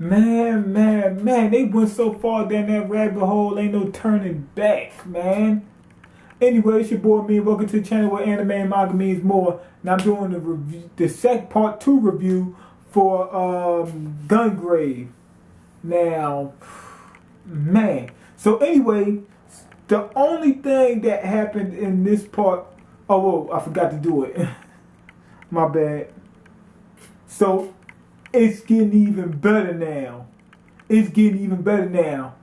Man, they went so far down that rabbit hole, ain't no turning back, man. Anyway, it's your boy me. Welcome to the channel where anime and manga means more. And I'm doing the review, the second part 2 review for Gungrave. Now, man. So anyway, the only thing that happened in this part. Oh, whoa, I forgot to do it. My bad. So it's getting even better now. It's getting even better now.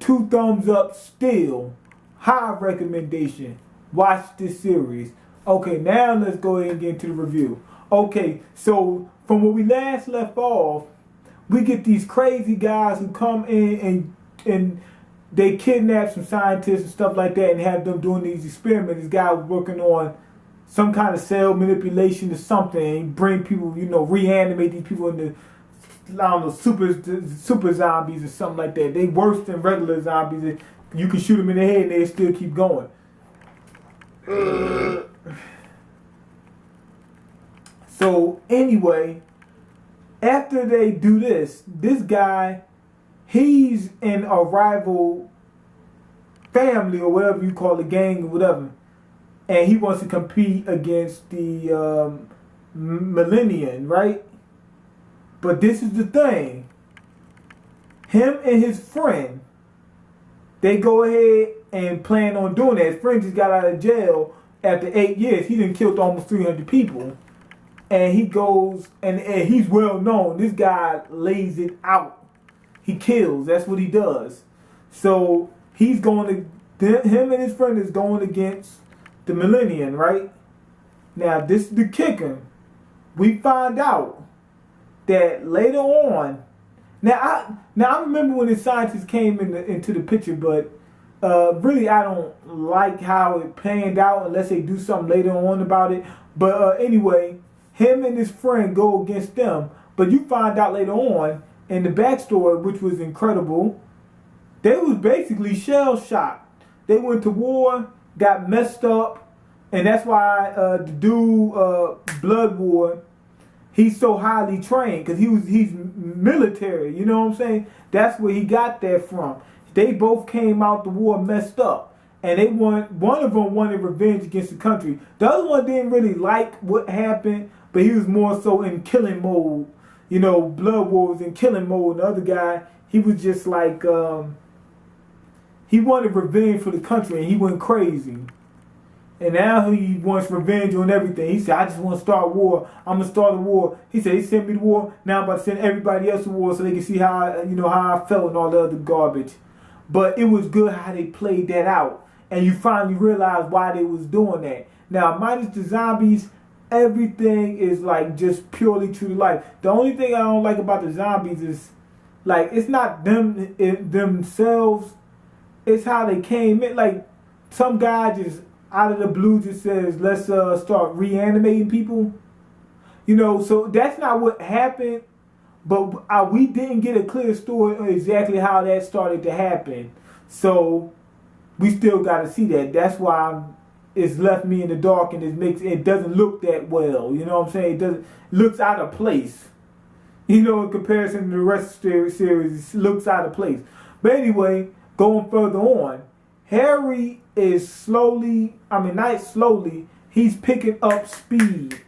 2 thumbs up still. High recommendation. Watch this series. Okay, now let's go ahead and get into the review. Okay, so from where we last left off, we get these crazy guys who come in and they kidnap some scientists and stuff like that and have them doing these experiments. This guy was working on some kind of cell manipulation or something and bring people, reanimate these people into, I don't know, super zombies or something like that. They worse than regular zombies. You can shoot them in the head and they still keep going. So anyway, after they do this guy, he's in a rival family or whatever you call it, gang or whatever. And he wants to compete against the MangaMiyn, right? But this is the thing. Him and his friend, they go ahead and plan on doing that. His friend just got out of jail after 8 years. He done killed almost 300 people. And he goes, and he's well known. This guy lays it out. He kills. That's what he does. So he's going to, him and his friend is going against the MangaMiyn, right? Now, this is the kicker. We find out that later on, Now I remember when the scientists came into the picture, but really I don't like how it panned out unless they do something later on about it. But anyway, him and his friend go against them. But you find out later on in the backstory, which was incredible, they was basically shell shocked. They went to war, got messed up, and that's why the dude Blood War, he's so highly trained because he's military. You know what I'm saying? That's where he got that from. They both came out the war messed up, and one of them wanted revenge against the country. The other one didn't really like what happened, but he was more so in killing mode. Blood War was in killing mode. The other guy, he was just like he wanted revenge for the country, and he went crazy. And now he wants revenge on everything. He said, I just want to start a war. I'm going to start a war. He said, he sent me to war. Now I'm about to send everybody else to war so they can see how I felt and all the other garbage. But it was good how they played that out. And you finally realize why they was doing that. Now, minus the zombies, everything is like just purely true to life. The only thing I don't like about the zombies is, like, it's not them themselves. It's how they came in. Like, some guy just out of the blue just says, let's start reanimating people. So that's not what happened. But we didn't get a clear story on exactly how that started to happen. So we still got to see that. That's why it's left me in the dark, and it doesn't look that well. You know what I'm saying? It looks out of place. In comparison to the rest of the series, it looks out of place. But anyway, going further on, Harry is he's picking up speed.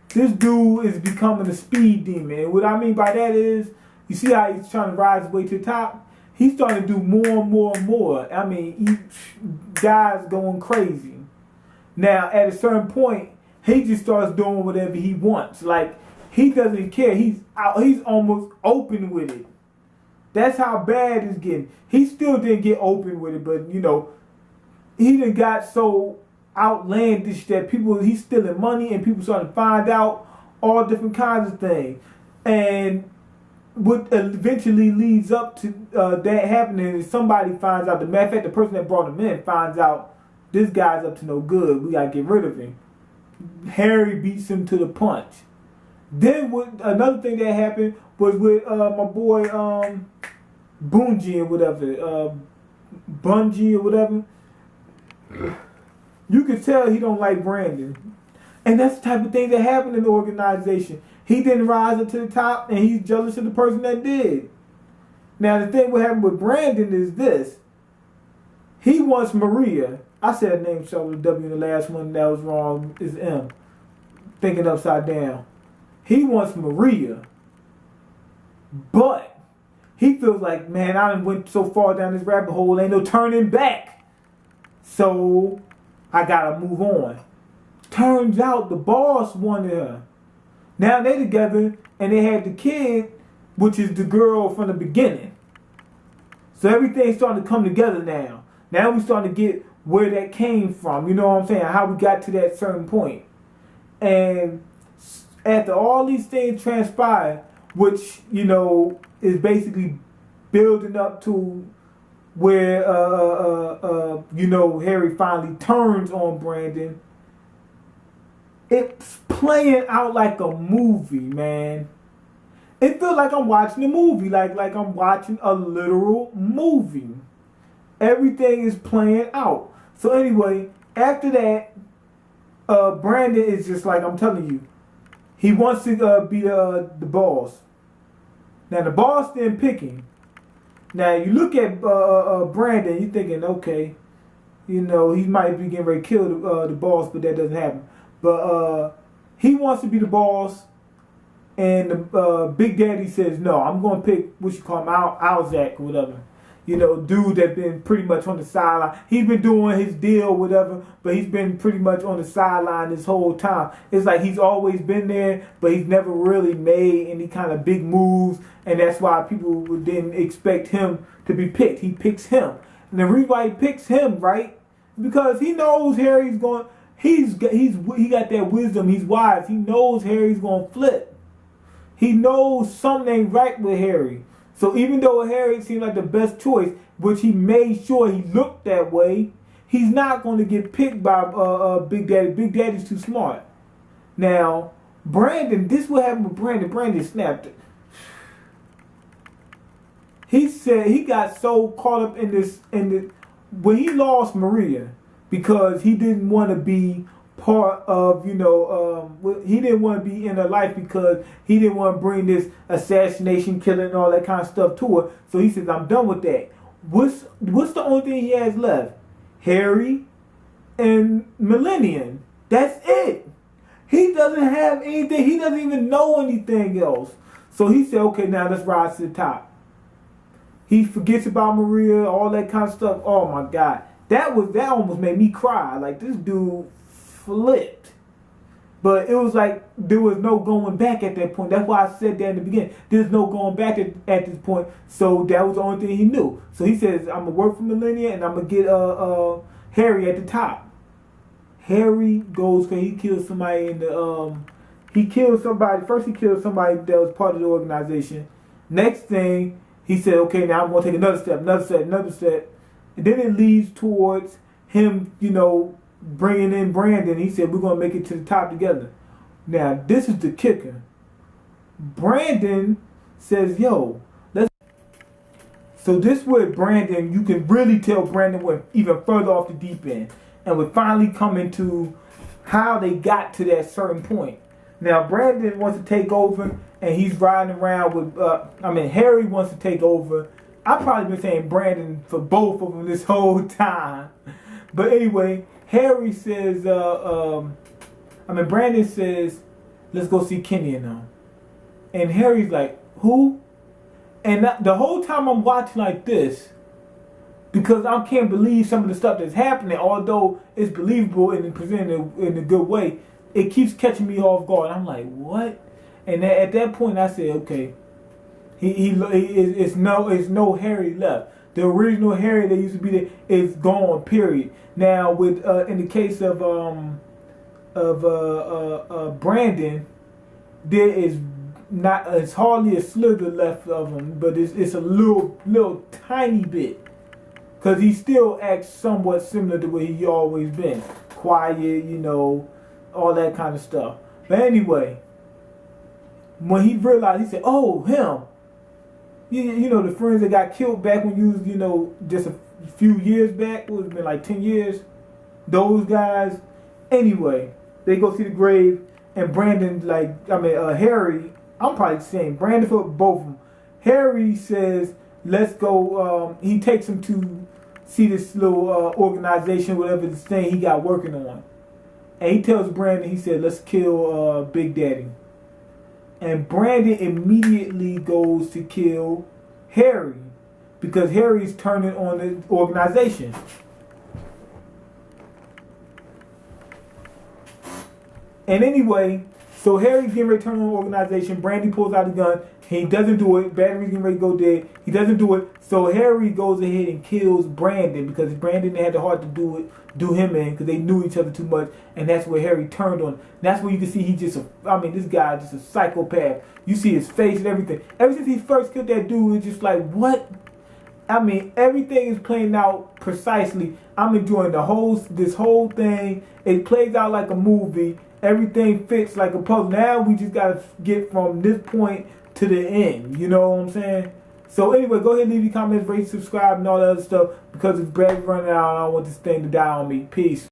This dude is becoming a speed demon. And what I mean by that is, you see how he's trying to rise his way to the top? He's starting to do more and more and more. Guy's going crazy. Now, at a certain point, he just starts doing whatever he wants. Like, he doesn't care. He's almost open with it. That's how bad it's getting. He still didn't get open with it, but he done got so outlandish that he's stealing money and people starting to find out all different kinds of things. And what eventually leads up to that happening is somebody finds out. The matter of fact, the person that brought him in finds out this guy's up to no good. We gotta get rid of him. Harry beats him to the punch. Then another thing that happened was with my boy Bungie or whatever, Bungie or whatever. You could tell he don't like Brandon. And that's the type of thing that happened in the organization. He didn't rise up to the top, and he's jealous of the person that did. Now, the thing what happened with Brandon is this. He wants Maria. I said her name started with W in the last one. That was wrong. It's M. Thinking upside down. He wants Maria. But he feels like, man, I done went so far down this rabbit hole, ain't no turning back. So I gotta move on. Turns out the boss wanted her. Now they together and they had the kid, which is the girl from the beginning. So everything's starting to come together now. Now we're starting to get where that came from. You know what I'm saying? How we got to that certain point. And after all these things transpire, which, you know, is basically building up to where, you know, Harry finally turns on Brandon. It's playing out like a movie, man. It feels like I'm watching a movie, like I'm watching a literal movie. Everything is playing out. So anyway, after that, Brandon is just like, I'm telling you, he wants to be the boss. Now the boss didn't pick him. Now you look at Brandon, you're thinking, okay, you know, he might be getting ready to kill the boss, but that doesn't happen. But he wants to be the boss, and the Big Daddy says, no, I'm going to pick what you call him, Alzak or whatever. You know, dude that been pretty much on the sideline. He's been doing his deal, whatever, but he's been pretty much on the sideline this whole time. It's like he's always been there, but he's never really made any kind of big moves, and that's why people didn't expect him to be picked. He picks him. And the reason why he picks him, right, because he knows Harry's going, he got that wisdom, he's wise. He knows Harry's going to flip. He knows something ain't right with Harry. So even though Harry seemed like the best choice, which he made sure he looked that way, he's not going to get picked by Big Daddy. Big Daddy's too smart. Now, Brandon, this is what happened with Brandon. Brandon snapped it. He said he got so caught up in this, when he lost Maria, because he didn't want to be part of, you know, he didn't want to be in her life because he didn't want to bring this assassination, killing, and all that kind of stuff to her. So he says, I'm done with that. What's the only thing he has left? Harry and Millennium. That's it. He doesn't have anything. He doesn't even know anything else. So he said, okay, now let's rise to the top. He forgets about Maria, all that kind of stuff. Oh my God. That almost made me cry. Like, this dude flipped. But it was like there was no going back at that point. That's why I said that in the beginning. There's no going back at this point. So that was the only thing he knew. So he says, I'm going to work for Millennia and I'm going to get Harry at the top. Harry goes because he killed somebody in the... he killed somebody. First he killed somebody that was part of the organization. Next thing, he said, okay, now I'm going to take another step. And then it leads towards him, you know, bringing in Brandon. He said, we're going to make it to the top together. Now, this is the kicker. Brandon says, yo, let's... So this with Brandon, you can really tell Brandon went even further off the deep end. And we're finally coming to how they got to that certain point. Now, Brandon wants to take over, and he's riding around with... Harry wants to take over. I've probably been saying Brandon for both of them this whole time. But anyway, Harry says, Brandon says, let's go see Kenny and them. And Harry's like, who? And the whole time I'm watching like this, because I can't believe some of the stuff that's happening, although it's believable and presented in a good way, it keeps catching me off guard. I'm like, what? And at that point I said, okay, it's no Harry left. The original Harry that used to be there is gone. Period. Now, with in the case of Brandon, there is not. It's hardly a slither left of him, but it's a little tiny bit, because he still acts somewhat similar to what he always been. Quiet, you know, all that kind of stuff. But anyway, when he realized, he said, "Oh, him." You know, the friends that got killed back when you was, you know, just a few years back. It's been like 10 years. Those guys. Anyway, they go see the grave, and Brandon, Harry, I'm probably saying Brandon for both of them. Harry says, let's go, he takes him to see this little organization, whatever this thing he got working on. And he tells Brandon, he said, let's kill Big Daddy. And Brandon immediately goes to kill Harry because Harry's turning on the organization. And anyway, so Harry's getting ready to turn on the organization. Brandy pulls out a gun. He doesn't do it. Battery's getting ready to go dead. He doesn't do it. So Harry goes ahead and kills Brandon because Brandon had the heart to do him in because they knew each other too much. And that's where Harry turned on him. That's where you can see this guy just a psychopath. You see his face and everything. Ever since he first killed that dude, it's just like, what? Everything is playing out precisely. I'm enjoying this whole thing. It plays out like a movie. Everything fits like a puzzle. Now we just gotta get from this point to the end. You know what I'm saying? So anyway, go ahead and leave your comments, rate, subscribe, and all that other stuff because it's bad running out. I don't want this thing to die on me. Peace.